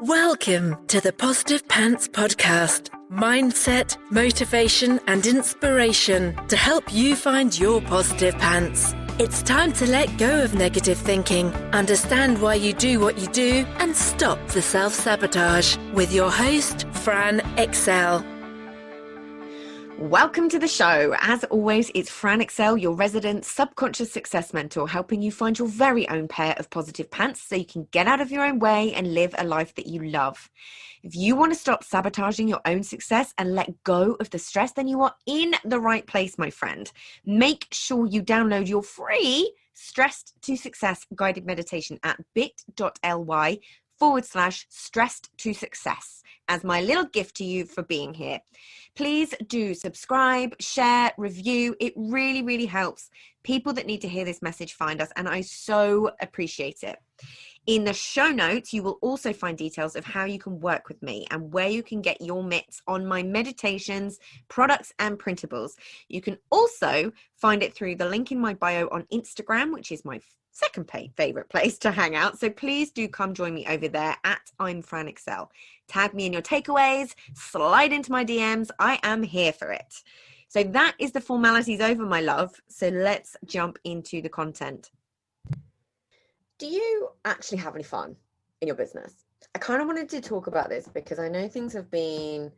Welcome to the Positive Pants Podcast. Mindset, motivation, and inspiration to help you find your positive pants. It's time to let go of negative thinking, understand why you do what you do, and stop the self-sabotage with your host, Fran Excel. Welcome to the show. As always, it's Fran Excel, your resident subconscious success mentor, helping you find your very own pair of positive pants so you can get out of your own way and live a life that you love. If you want to stop sabotaging your own success and let go of the stress, then you are in the right place, my friend. Make sure you download your free Stressed to Success guided meditation at bit.ly/stressed to success as my little gift to you for being here. Please do subscribe, share, review. It really, really helps people that need to hear this message find us, and I so appreciate it. In the show notes, you will also find details of how you can work with me and where you can get your mitts on my meditations, products, and printables. You can also find it through the link in my bio on Instagram, which is my second favorite place to hang out. So please do come join me over there at I'm Fran Excel. Tag me in your takeaways, slide into my DMs. I am here for it. So that is the formalities over, my love. So let's jump into the content. Do you actually have any fun in your business? I kind of wanted to talk about this because I know things have been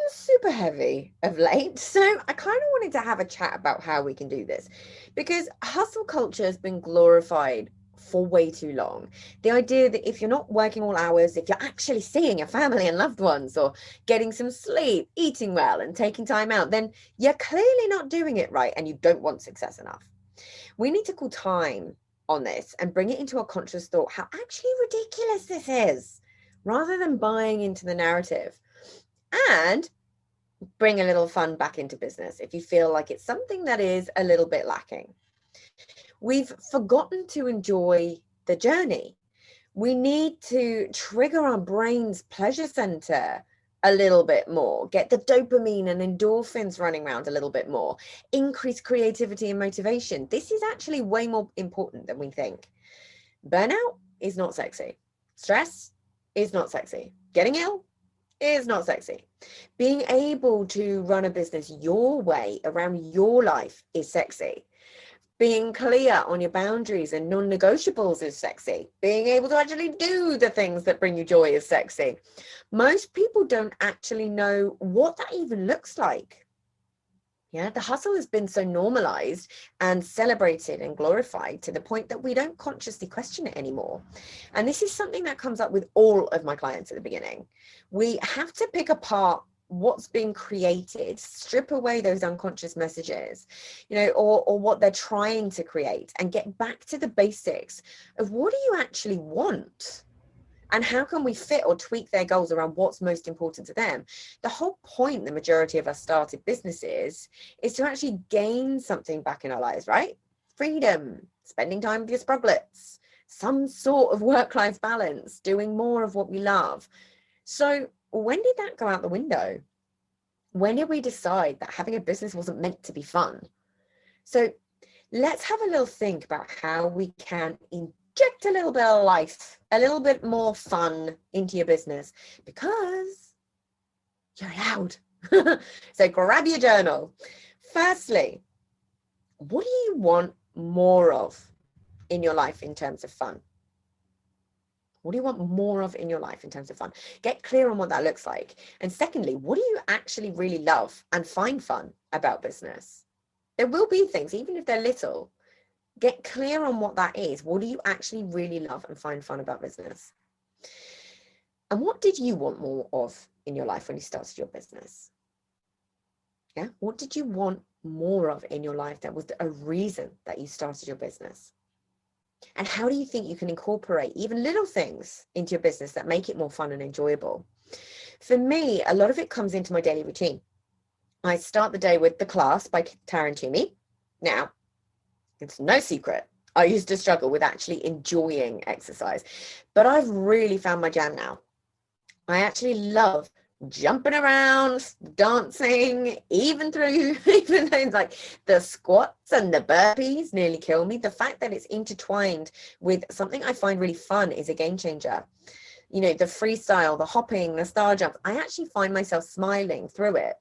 super heavy of late. So I kind of wanted to have a chat about how we can do this, because hustle culture has been glorified for way too long. The idea that if you're not working all hours, if you're actually seeing your family and loved ones or getting some sleep, eating well and taking time out, then you're clearly not doing it right and you don't want success enough. We need to call time on this and bring it into a conscious thought how actually ridiculous this is, rather than buying into the narrative, and bring a little fun back into business if you feel like it's something that is a little bit lacking. We've forgotten to enjoy the journey. We need to trigger our brain's pleasure center a little bit more, get the dopamine and endorphins running around a little bit more, increase creativity and motivation. This is actually way more important than we think. Burnout is not sexy. Stress is not sexy. Getting ill is not sexy. Being able to run a business your way around your life is sexy. Being clear on your boundaries and non-negotiables is sexy. Being able to actually do the things that bring you joy is sexy. Most people don't actually know what that even looks like. Yeah, the hustle has been so normalized and celebrated and glorified to the point that we don't consciously question it anymore. And this is something that comes up with all of my clients at the beginning. We have to pick apart what's being created, strip away those unconscious messages, or what they're trying to create, and get back to the basics of what do you actually want? And how can we fit or tweak their goals around what's most important to them? The whole point, the majority of us started businesses, is to actually gain something back in our lives, right? Freedom, spending time with your sproglets, some sort of work-life balance, doing more of what we love. So when did that go out the window? When did we decide that having a business wasn't meant to be fun? So let's have a little think about how we can inject a little bit of life, a little bit more fun into your business, because you're allowed. So grab your journal. Firstly, what do you want more of in your life in terms of fun? What do you want more of in your life in terms of fun? Get clear on what that looks like. And secondly, what do you actually really love and find fun about business? There will be things, even if they're little. Get clear on what that is. What do you actually really love and find fun about business? And what did you want more of in your life when you started your business? Yeah, what did you want more of in your life that was a reason that you started your business? And how do you think you can incorporate even little things into your business that make it more fun and enjoyable? For me, a lot of it comes into my daily routine. I start the day with The Class by Taryn Toomey. Now, it's no secret, I used to struggle with actually enjoying exercise, but I've really found my jam now. I actually love jumping around, dancing, even things like the squats and the burpees nearly kill me. The fact that it's intertwined with something I find really fun is a game changer. you know, the freestyle, the hopping, the star jumps, I actually find myself smiling through it.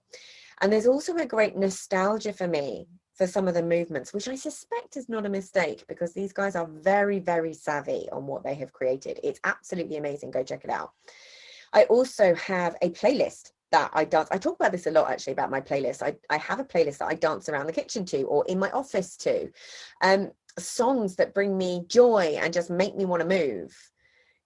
And there's also a great nostalgia for me for some of the movements, which I suspect is not a mistake because these guys are very, very savvy on what they have created. It's absolutely amazing. Go check it out. I also have a playlist that I dance. I talk about this a lot, actually, about my playlist. I have a playlist that I dance around the kitchen to, or in my office to. Songs that bring me joy and just make me want to move.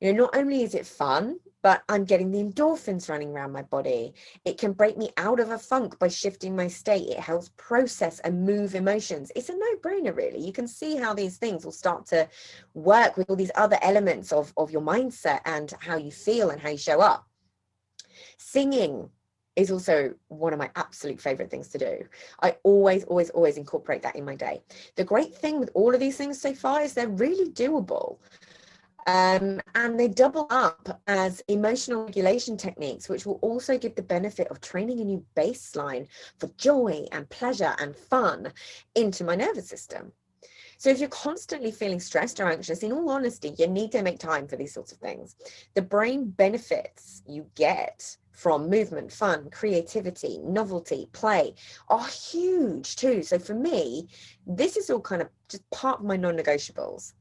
You know, not only is it fun, but I'm getting the endorphins running around my body. It can break me out of a funk by shifting my state. It helps process and move emotions. It's a no-brainer, really. You can see how these things will start to work with all these other elements of your mindset and how you feel and how you show up. Singing is also one of my absolute favorite things to do. I always incorporate that in my day. The great thing with all of these things so far is they're really doable. And they double up as emotional regulation techniques, which will also give the benefit of training a new baseline for joy and pleasure and fun into my nervous system. So if you're constantly feeling stressed or anxious, in all honesty, you need to make time for these sorts of things. The brain benefits you get from movement, fun, creativity, novelty, play are huge too. So for me, this is all kind of just part of my non-negotiables.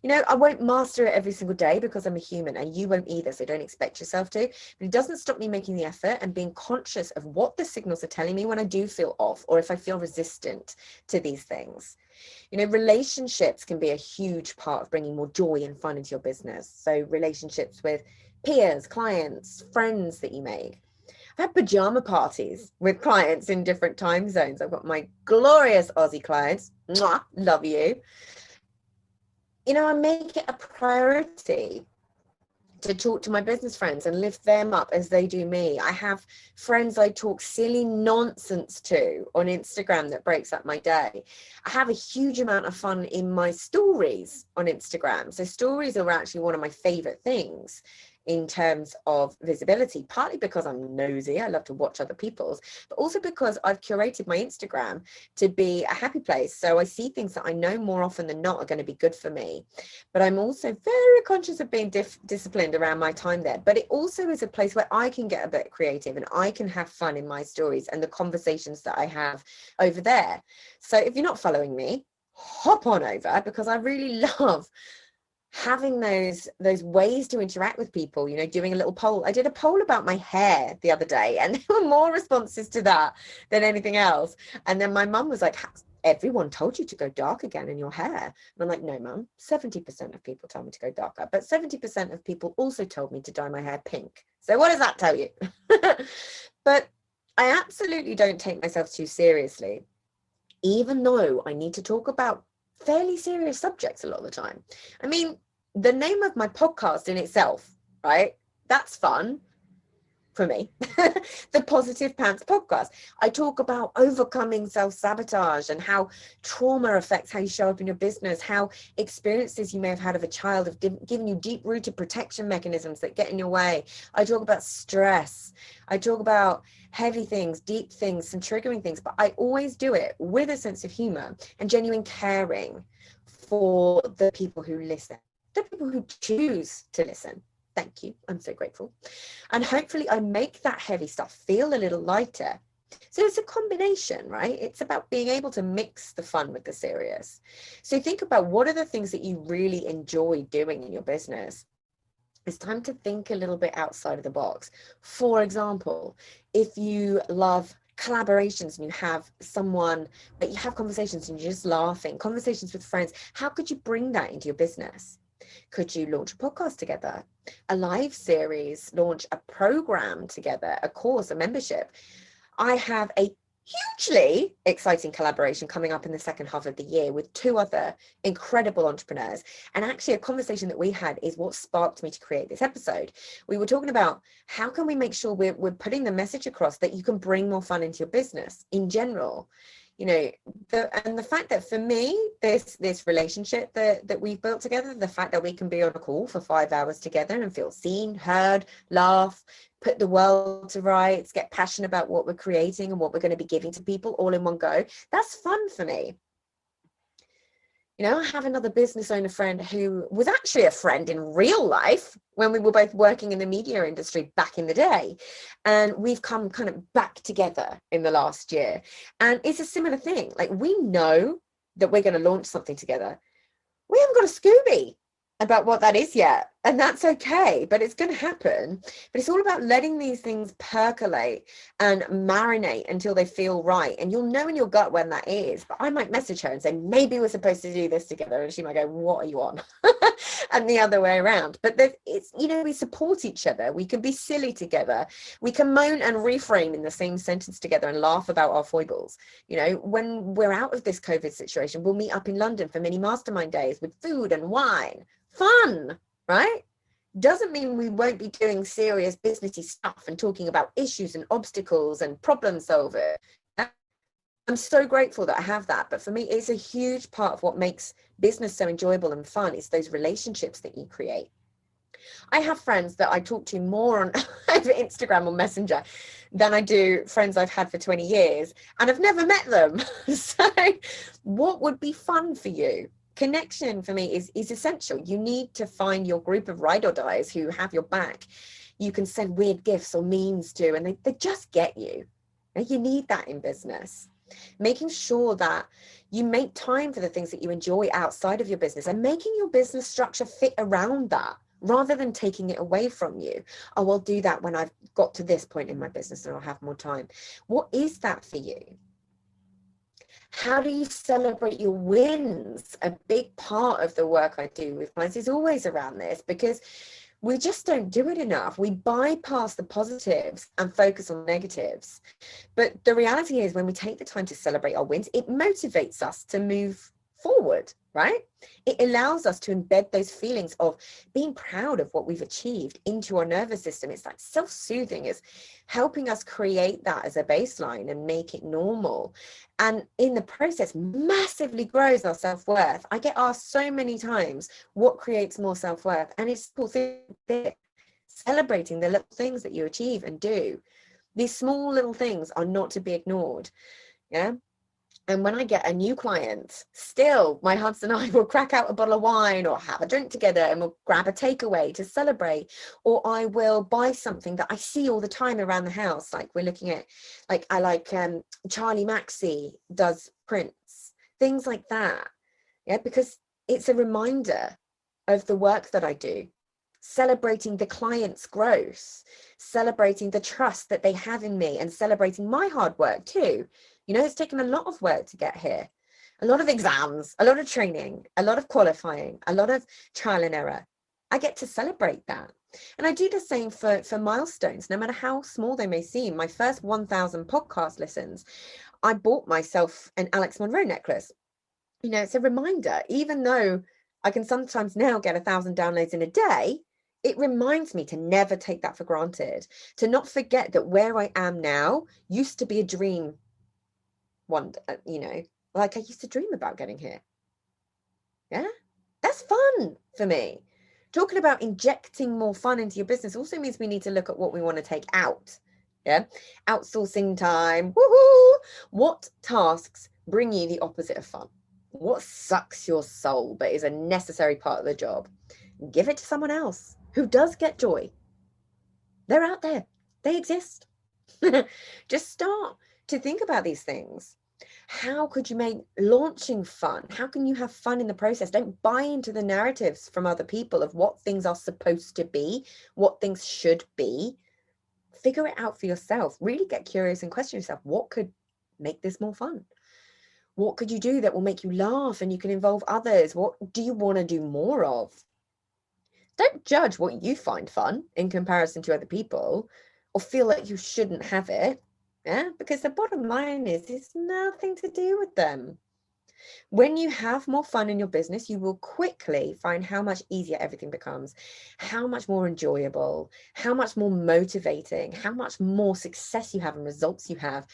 You know, I won't master it every single day because I'm a human, and you won't either, so don't expect yourself to. But it doesn't stop me making the effort and being conscious of what the signals are telling me when I do feel off, or if I feel resistant to these things. You know, relationships can be a huge part of bringing more joy and fun into your business. So relationships with peers, clients, friends that you make. I've had pajama parties with clients in different time zones. I've got my glorious Aussie clients. Mwah, love you. You know, I make it a priority to talk to my business friends and lift them up as they do me. I have friends I talk silly nonsense to on Instagram that breaks up my day. I have a huge amount of fun in my stories on Instagram. So stories are actually one of my favorite things in terms of visibility, partly because I'm nosy. I love to watch other people's, but also because I've curated my Instagram to be a happy place. So I see things that I know more often than not are going to be good for me. But I'm also very conscious of being disciplined around my time there. But it also is a place where I can get a bit creative and I can have fun in my stories and the conversations that I have over there. So if you're not following me, hop on over, because I really love having those ways to interact with people. You know, doing a little poll. I did a poll about my hair the other day, and there were more responses to that than anything else. And then my mum was like, everyone told you to go dark again in your hair. And I'm like, no, mum, 70% of people told me to go darker, but 70% of people also told me to dye my hair pink. So what does that tell you? But I absolutely don't take myself too seriously, even though I need to talk about fairly serious subjects a lot of the time. I mean, the name of my podcast in itself, right? That's fun for me. The Positive Pants Podcast. I talk about overcoming self-sabotage and how trauma affects how you show up in your business, how experiences you may have had of a child have given you deep-rooted protection mechanisms that get in your way. I talk about stress. I talk about heavy things, deep things, some triggering things, but I always do it with a sense of humor and genuine caring for the people who listen, the people who choose to listen. Thank you. I'm so grateful. And hopefully I make that heavy stuff feel a little lighter. So it's a combination, right? It's about being able to mix the fun with the serious. So think about, what are the things that you really enjoy doing in your business? It's time to think a little bit outside of the box. For example, if you love collaborations and you have someone that you have conversations and you're just laughing, conversations with friends, how could you bring that into your business? Could you launch a podcast together, a live series, launch a program together, a course, a membership? I have a hugely exciting collaboration coming up in the second half of the year with two other incredible entrepreneurs. And actually a conversation that we had is what sparked me to create this episode. We were talking about how can we make sure we're putting the message across that you can bring more fun into your business in general. You know, the fact that for me, this relationship that we've built together, the fact that we can be on a call for 5 hours together and feel seen, heard, laugh, put the world to rights, get passionate about what we're creating and what we're going to be giving to people all in one go, that's fun for me. I have another business owner friend who was actually a friend in real life when we were both working in the media industry back in the day. And we've come kind of back together in the last year. And it's a similar thing. Like, we know that we're going to launch something together. We haven't got a Scooby about what that is yet, and that's okay, but it's going to happen. But it's all about letting these things percolate and marinate until they feel right, and you'll know in your gut when that is. But I might message her and say, maybe we're supposed to do this together, and she might go, what are you on? And the other way around. But it's, we support each other. We can be silly together. We can moan and reframe in the same sentence together and laugh about our foibles. When we're out of this COVID situation, we'll meet up in London for mini mastermind days with food and wine. Fun, right? Doesn't mean we won't be doing serious businessy stuff and talking about issues and obstacles and problem solving. I'm so grateful that I have that. But for me, it's a huge part of what makes business so enjoyable and fun is those relationships that you create. I have friends that I talk to more on over Instagram or Messenger than I do friends I've had for 20 years, and I've never met them. So what would be fun for you? Connection for me is essential. You need to find your group of ride or dies who have your back. You can send weird gifts or memes to, and they just get you. And you need that in business. Making sure that you make time for the things that you enjoy outside of your business and making your business structure fit around that rather than taking it away from you. Oh, I'll do that when I've got to this point in my business and I'll have more time. What is that for you? How do you celebrate your wins? A big part of the work I do with clients is always around this, because we just don't do it enough. We bypass the positives and focus on negatives. But the reality is, when we take the time to celebrate our wins, it motivates us to move forward, right? It allows us to embed those feelings of being proud of what we've achieved into our nervous system. It's like self-soothing. It's helping us create that as a baseline and make it normal. And in the process, massively grows our self-worth. I get asked so many times, what creates more self-worth? And it's cool thing, celebrating the little things that you achieve and do. These small little things are not to be ignored. Yeah. And when I get a new client, still my husband and I will crack out a bottle of wine or have a drink together, and we'll grab a takeaway to celebrate. Or I will buy something that I see all the time around the house. Like, we're looking at, like, I like Charlie Maxey does prints, things like that. Yeah, because it's a reminder of the work that I do. Celebrating the client's growth, celebrating the trust that they have in me, and celebrating my hard work too. It's taken a lot of work to get here, a lot of exams, a lot of training, a lot of qualifying, a lot of trial and error. I get to celebrate that. And I do the same for milestones, no matter how small they may seem. My first 1,000 podcast listens, I bought myself an Alex Monroe necklace. It's a reminder, even though I can sometimes now get 1,000 downloads in a day, it reminds me to never take that for granted, to not forget that where I am now used to be a dream. Like, I used to dream about getting here. Yeah, that's fun for me. Talking about injecting more fun into your business also means we need to look at what we want to take out. Yeah, outsourcing time. Woohoo! What tasks bring you the opposite of fun? What sucks your soul but is a necessary part of the job? Give it to someone else who does get joy. They're out there. They exist. Just start to think about these things. How could you make launching fun? How can you have fun in the process? Don't buy into the narratives from other people of what things are supposed to be, what things should be. Figure it out for yourself. Really get curious and question yourself. What could make this more fun? What could you do that will make you laugh and you can involve others? What do you want to do more of? Don't judge what you find fun in comparison to other people, or feel like you shouldn't have it. Yeah, because the bottom line is, it's nothing to do with them. When you have more fun in your business, you will quickly find how much easier everything becomes, how much more enjoyable, how much more motivating, how much more success you have and results you have.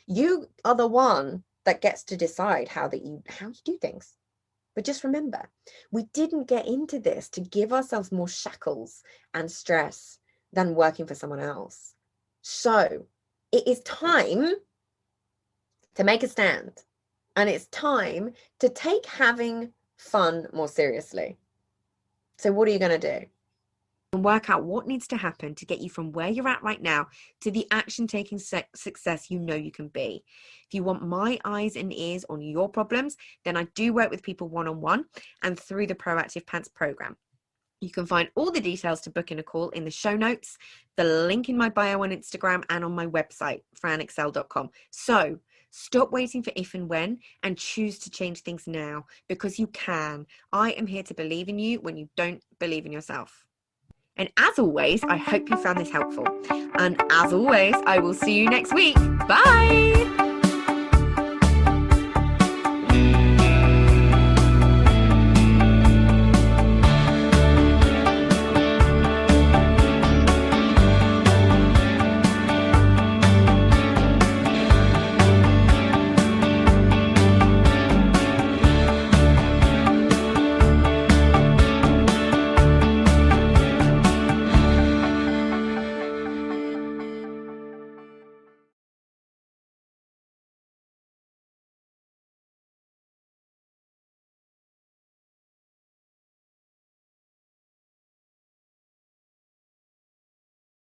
You are the one that gets to decide how you do things. But just remember, we didn't get into this to give ourselves more shackles and stress than working for someone else. So it is time to make a stand. And it's time to take having fun more seriously. So what are you going to do? And work out what needs to happen to get you from where you're at right now to the action-taking success you know you can be. If you want my eyes and ears on your problems, then I do work with people one-on-one and through the Proactive Pants program. You can find all the details to book in a call in the show notes, the link in my bio on Instagram, and on my website, franexcel.com. So stop waiting for if and when and choose to change things now, because you can. I am here to believe in you when you don't believe in yourself. And as always, I hope you found this helpful. And as always, I will see you next week. Bye!